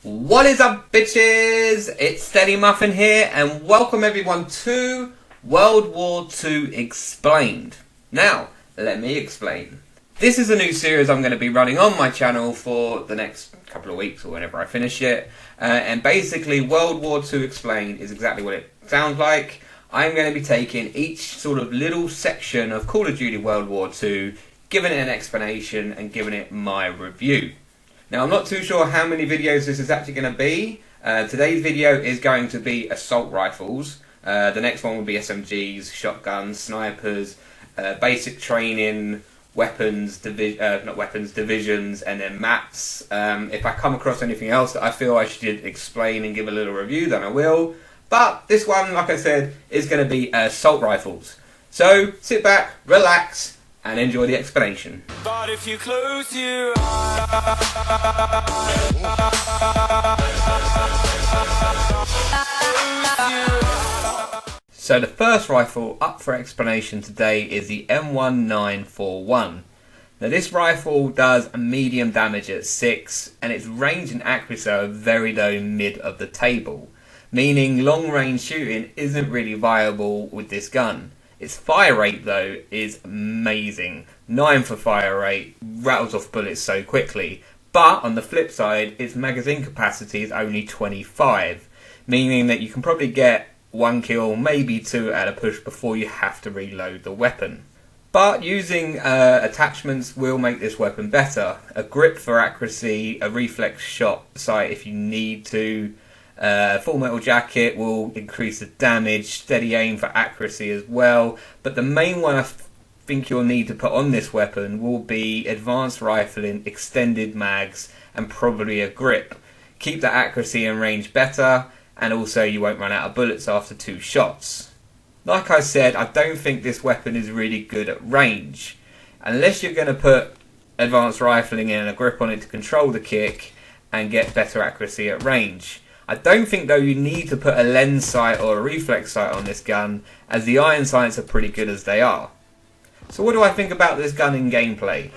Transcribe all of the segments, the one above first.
What is up, bitches? It's Steadymuffin here, and welcome everyone to World War II Explained. Now, let me explain. This is a new series I'm going to be running on my channel for the next couple of weeks or whenever I finish it. And basically, World War II Explained is exactly what it sounds like. I'm going to be taking each sort of little section of Call of Duty World War II, giving it an explanation and giving it my review. Now, I'm not too sure how many videos this is actually going to be. Today's video is going to be assault rifles. The next one will be SMGs, shotguns, snipers, basic training, divisions, and then maps. If I come across anything else that I feel I should explain and give a little review, then I will. But this one, like I said, is going to be assault rifles. So sit back, relax, and enjoy the explanation. But if you close your So the first rifle up for explanation today is the M1941. Now this rifle does a medium damage at 6, and its range and accuracy are very low mid of the table, meaning long range shooting isn't really viable with this gun. Its fire rate though is amazing. 9 for fire rate, rattles off bullets so quickly. But on the flip side, its magazine capacity is only 25, meaning that you can probably get 1 kill, maybe 2 at a push before you have to reload the weapon. But using attachments will make this weapon better. A grip for accuracy, a reflex shot sight if you need to. Full metal jacket will increase the damage, steady aim for accuracy as well, but the main one I think you'll need to put on this weapon will be advanced rifling, extended mags, and probably a grip. Keep the accuracy and range better, and also you won't run out of bullets after 2 shots. Like I said, I don't think this weapon is really good at range. Unless you're going to put advanced rifling in and a grip on it to control the kick and get better accuracy at range. I don't think though you need to put a lens sight or a reflex sight on this gun, as the iron sights are pretty good as they are. So what do I think about this gun in gameplay?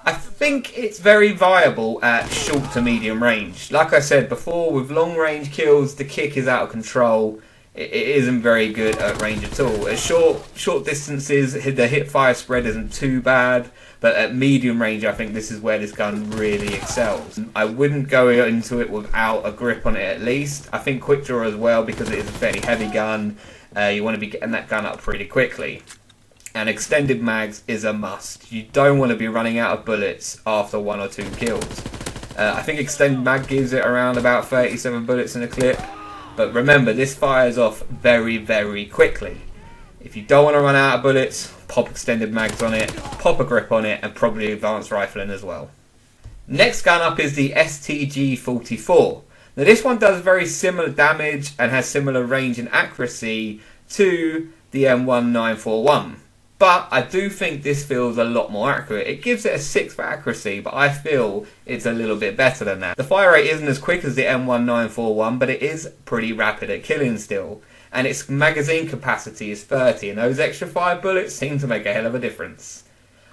I think it's very viable at short to medium range. Like I said before, with long range kills the kick is out of control. It isn't very good at range at all. At short distances the hip fire spread isn't too bad, but at medium range I think this is where this gun really excels. I wouldn't go into it without a grip on it at least. I think quick draw as well, because it is a fairly heavy gun. You want to be getting that gun up pretty quickly. And extended mags is a must. You don't want to be running out of bullets after 1 or 2 kills. I think extended mag gives it around about 37 bullets in a clip. But remember, this fires off very, very quickly. If you don't want to run out of bullets, pop extended mags on it, pop a grip on it, and probably advanced rifling as well. Next gun up is the STG-44. Now this one does very similar damage and has similar range and accuracy to the M1941. But I do think this feels a lot more accurate. It gives it a 6 for accuracy, but I feel it's a little bit better than that. The fire rate isn't as quick as the M1941, but it is pretty rapid at killing still. And its magazine capacity is 30, and those extra 5 bullets seem to make a hell of a difference.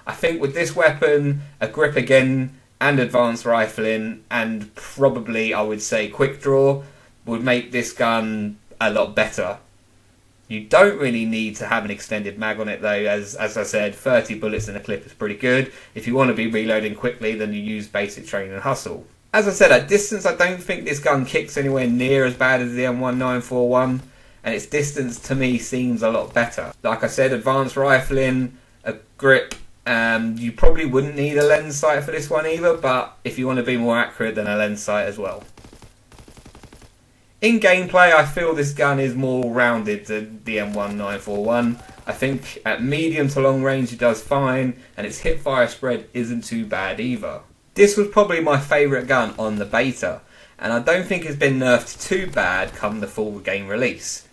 I think with this weapon, a grip again, and advanced rifling, and probably, I would say, quick draw, would make this gun a lot better. You don't really need to have an extended mag on it though, as I said, 30 bullets in a clip is pretty good. If you want to be reloading quickly, then you use basic training and hustle. As I said, at distance I don't think this gun kicks anywhere near as bad as the M1941, and its distance to me seems a lot better. Like I said, advanced rifling, a grip, you probably wouldn't need a lens sight for this one either, but if you want to be more accurate, then a lens sight as well. In gameplay, I feel this gun is more rounded than the M1941. I think at medium to long range it does fine, and its hip fire spread isn't too bad either. This was probably my favourite gun on the beta, and I don't think it's been nerfed too bad come the full game release.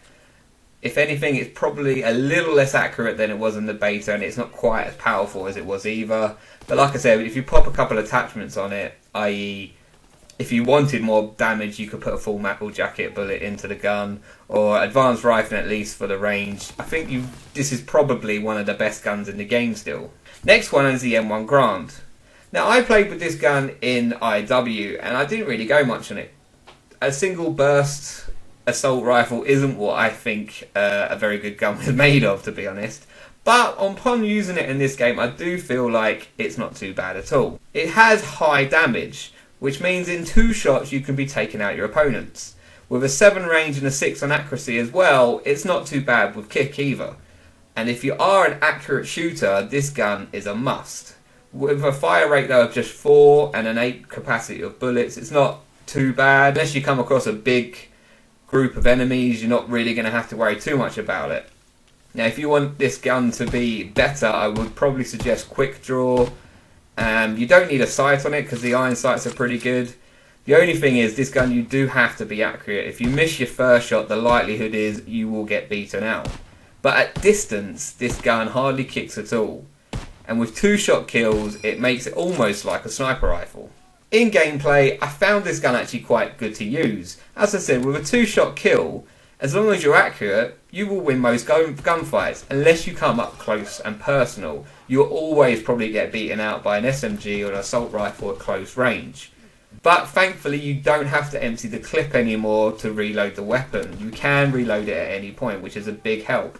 If anything, it's probably a little less accurate than it was in the beta, and it's not quite as powerful as it was either. But like I said, if you pop a couple of attachments on it, i.e. if you wanted more damage, you could put a full metal jacket bullet into the gun, or advanced rifling at least for the range. I think this is probably one of the best guns in the game still. Next one is the M1 Grand. Now I played with this gun in IW and I didn't really go much on it. a single burst assault rifle isn't what I think a very good gun was made of, to be honest. But upon using it in this game, I do feel like it's not too bad at all. It has high damage, which means in 2 shots you can be taking out your opponents. With a 7 range and a 6 on accuracy as well, it's not too bad with kick either. And if you are an accurate shooter, this gun is a must. With a fire rate though of just 4 and an 8 capacity of bullets, it's not too bad. Unless you come across a big group of enemies, you're not really going to have to worry too much about it. Now, if you want this gun to be better, I would probably suggest quick draw. You don't need a sight on it because the iron sights are pretty good. The only thing is, this gun you do have to be accurate. If you miss your first shot, the likelihood is you will get beaten out. But at distance, this gun hardly kicks at all. And with 2-shot kills, it makes it almost like a sniper rifle. In gameplay, I found this gun actually quite good to use. As I said, with a 2-shot kill, as long as you're accurate, you will win most gunfights. Unless you come up close and personal, you'll always probably get beaten out by an SMG or an assault rifle at close range. But thankfully, you don't have to empty the clip anymore to reload the weapon. You can reload it at any point, which is a big help.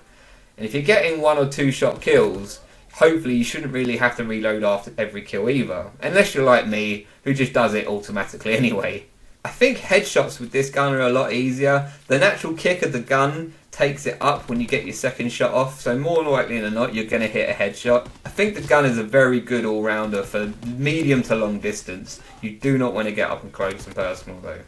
And if you're getting 1 or 2-shot kills, hopefully you shouldn't really have to reload after every kill either. Unless you're like me, who just does it automatically anyway. I think headshots with this gun are a lot easier. The natural kick of the gun takes it up when you get your second shot off, so more likely than not you're going to hit a headshot. I think the gun is a very good all-rounder for medium to long distance. You do not want to get up and close and personal though.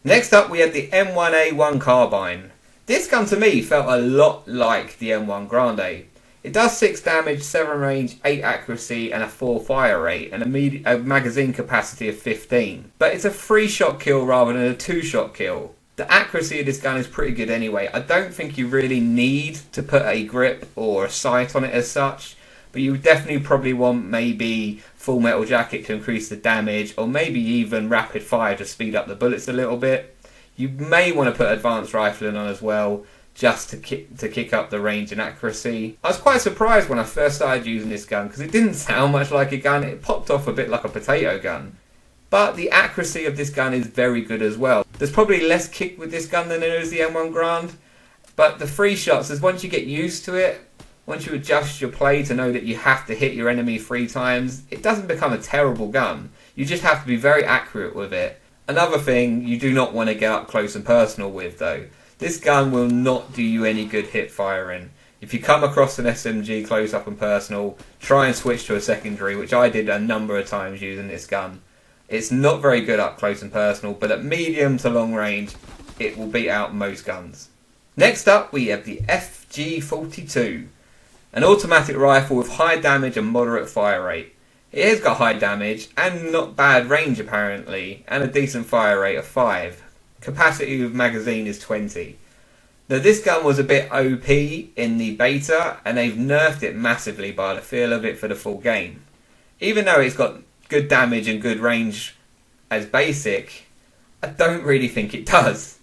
Next up we had the M1A1 carbine. This gun to me felt a lot like the M1 Grande. It does 6 damage, 7 range, 8 accuracy and a 4 fire rate and a magazine capacity of 15. But it's a 3-shot kill rather than a 2-shot kill. The accuracy of this gun is pretty good anyway. I don't think you really need to put a grip or a sight on it as such, but you definitely probably want maybe full metal jacket to increase the damage, or maybe even rapid fire to speed up the bullets a little bit. You may want to put advanced rifling on as well, just to kick up the range and accuracy. I was quite surprised when I first started using this gun because it didn't sound much like a gun. It popped off a bit like a potato gun. But the accuracy of this gun is very good as well. There's probably less kick with this gun than there is the M1 Grand, but the 3 shots is once you get used to it, once you adjust your play to know that you have to hit your enemy 3 times, it doesn't become a terrible gun. You just have to be very accurate with it. Another thing you do not want to get up close and personal with though. This gun will not do you any good hip firing. If you come across an SMG close up and personal, try and switch to a secondary, which I did a number of times using this gun. It's not very good up close and personal, but at medium to long range, it will beat out most guns. Next up, we have the FG42, an automatic rifle with high damage and moderate fire rate. It has got high damage and not bad range apparently, and a decent fire rate of 5. Capacity of magazine is 20. Now this gun was a bit OP in the beta, and they've nerfed it massively by the feel of it for the full game. Even though it's got good damage and good range as basic, I don't really think it does.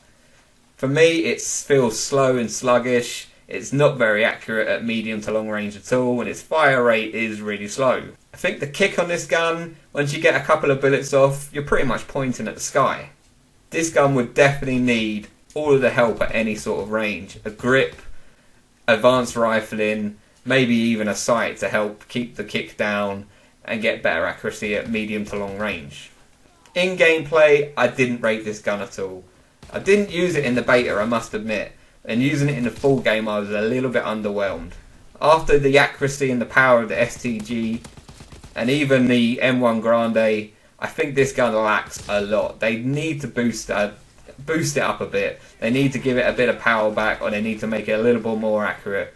For me, it feels slow and sluggish. It's not very accurate at medium to long range at all, and its fire rate is really slow. I think the kick on this gun, once you get a couple of bullets off, you're pretty much pointing at the sky. This gun would definitely need all of the help at any sort of range. A grip, advanced rifling, maybe even a sight to help keep the kick down and get better accuracy at medium to long range. In gameplay, I didn't rate this gun at all. I didn't use it in the beta, I must admit, and using it in the full game I was a little bit underwhelmed. After the accuracy and the power of the STG and even the M1 Grande, I think this gun lacks a lot. They need to boost it up a bit. They need to give it a bit of power back, or they need to make it a little bit more accurate.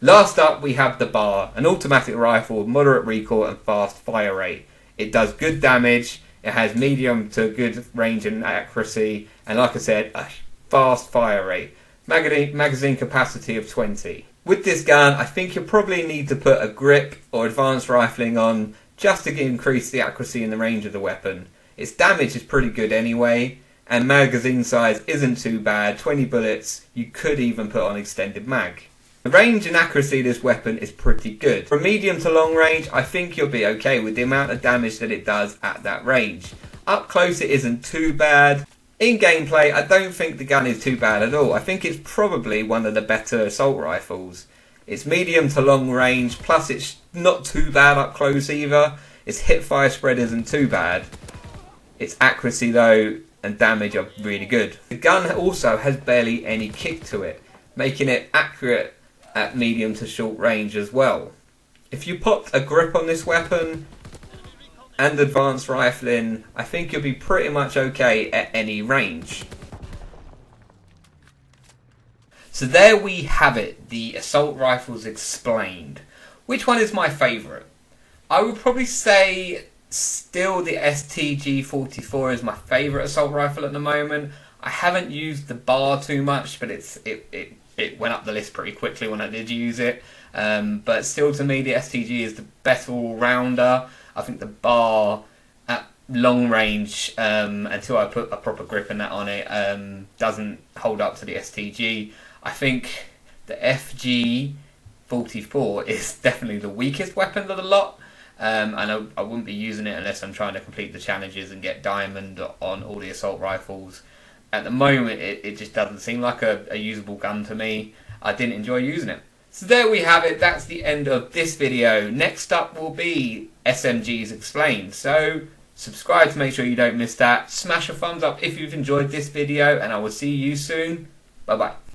Last up we have the Bar, an automatic rifle with moderate recoil and fast fire rate. It does good damage, it has medium to good range and accuracy, and like I said, a fast fire rate. Magazine capacity of 20. With this gun, I think you probably need to put a grip or advanced rifling on just to increase the accuracy and the range of the weapon. Its damage is pretty good anyway, and magazine size isn't too bad. 20 bullets, you could even put on extended mag. The range and accuracy of this weapon is pretty good. From medium to long range, I think you'll be okay with the amount of damage that it does at that range. Up close it isn't too bad. In gameplay, I don't think the gun is too bad at all. I think it's probably one of the better assault rifles. It's medium to long range, plus it's not too bad up close either. Its hip-fire spread isn't too bad. Its accuracy though and damage are really good. The gun also has barely any kick to it, making it accurate at medium to short range as well. If you put a grip on this weapon and advanced rifling, I think you'll be pretty much okay at any range. So there we have it, the assault rifles explained. Which one is my favourite? I would probably say still the STG-44 is my favourite assault rifle at the moment. I haven't used the bar too much, but it went up the list pretty quickly when I did use it. But still, to me, the STG is the better all-rounder. I think the bar at long range, until I put a proper grip in that on it, doesn't hold up to the STG. I think the FG-44 is definitely the weakest weapon of the lot. And I wouldn't be using it unless I'm trying to complete the challenges and get diamond on all the assault rifles. At the moment, it just doesn't seem like a usable gun to me. I didn't enjoy using it. So there we have it. That's the end of this video. Next up will be SMGs Explained. So subscribe to make sure you don't miss that. Smash a thumbs up if you've enjoyed this video, and I will see you soon. Bye bye.